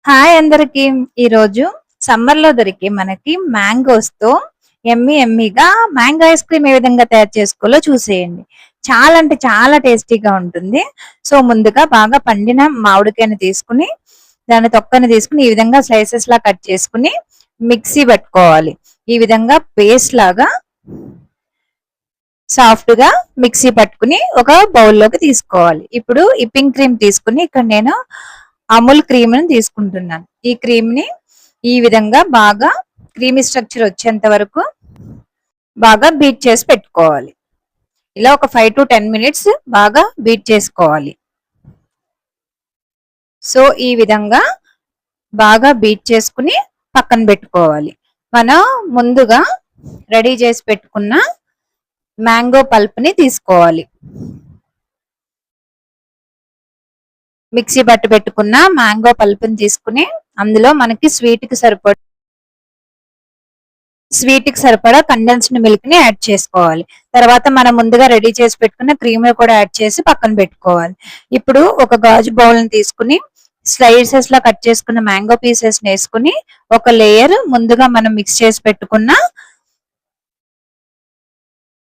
Hi అందరికి. ఈరోజు summer లో దొరికి మనకి మ్యాంగోస్ తో ఎమ్మిగా మ్యాంగో ఐస్ క్రీమ్ ఏ విధంగా తయారు చేసుకోవాలో చూసేయండి. చాలా అంటే చాలా టేస్టీగా ఉంటుంది. సో ముందుగా బాగా పండిన మామిడికాయని తీసుకుని దాని తొక్కని తీసుకుని ఈ విధంగా స్లైసెస్ లా కట్ చేసుకుని మిక్సీ పెట్టుకోవాలి. ఈ విధంగా పేస్ట్ లాగా సాఫ్ట్ గా మిక్సీ పట్టుకుని ఒక బౌల్లోకి తీసుకోవాలి. ఇప్పుడు ఇప్పింగ్ క్రీమ్ తీసుకుని ఇక్కడ నేను అమూల్ క్రీమ్ ని తీసుకుంటున్నాను. ఈ క్రీమ్ ని ఈ విధంగా బాగా క్రీమీ స్ట్రక్చర్ వచ్చేంత వరకు బాగా బీట్ చేసి పెట్టుకోవాలి. ఇలా ఒక 5 to 10 మినిట్స్ బాగా బీట్ చేసుకోవాలి. సో ఈ విధంగా బాగా బీట్ చేసుకుని పక్కన పెట్టుకోవాలి. మనం ముందుగా రెడీ చేసి పెట్టుకున్న మ్యాంగో పల్ప్ ని తీసుకోవాలి. మిక్సీ పట్టు పెట్టుకున్న మ్యాంగో పల్పుని తీసుకుని అందులో మనకి స్వీట్ కి సరిపడా కండెన్స్డ్ మిల్క్ ని యాడ్ చేసుకోవాలి. తర్వాత మనం ముందుగా రెడీ చేసి పెట్టుకున్న క్రీమ్ కూడా యాడ్ చేసి పక్కన పెట్టుకోవాలి. ఇప్పుడు ఒక గాజు బౌల్ ని తీసుకుని స్లైసెస్ లా కట్ చేసుకున్న మ్యాంగో పీసెస్ వేసుకుని ఒక లేయర్ ముందుగా మనం మిక్స్ చేసి పెట్టుకున్న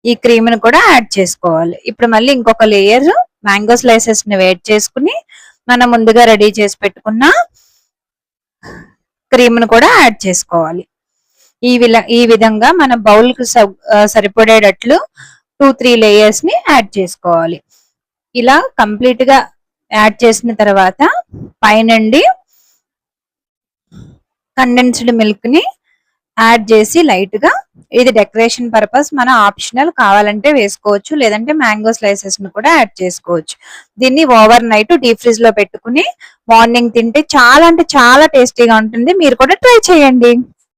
ఈ క్రీమ్ ని కూడా యాడ్ చేసుకోవాలి. ఇప్పుడు మళ్ళీ ఇంకొక లేయర్ మ్యాంగో స్లైసెస్ ని వేట్ చేసుకుని మనం ముందుగా రెడీ చేసి పెట్టుకున్న క్రీమ్ ను కూడా యాడ్ చేసుకోవాలి. ఈ విధంగా మన బౌల్ కు సరిపడేటట్లు 2-3 లేయర్స్ ని యాడ్ చేసుకోవాలి. ఇలా కంప్లీట్ గా యాడ్ చేసిన తర్వాత పైనుండి కండెన్స్డ్ మిల్క్ ని యాడ్ చేసి లైట్ గా, ఇది డెకరేషన్ పర్పస్, మనం ఆప్షనల్, కావాలంటే వేసుకోవచ్చు, లేదంటే మ్యాంగో స్లైసెస్ ని కూడా యాడ్ చేసుకోవచ్చు. దీన్ని ఓవర్ నైట్ డీప్ ఫ్రిడ్జ్ లో పెట్టుకుని మార్నింగ్ తింటే చాలా అంటే చాలా టేస్టీగా ఉంటుంది. మీరు కూడా ట్రై చేయండి.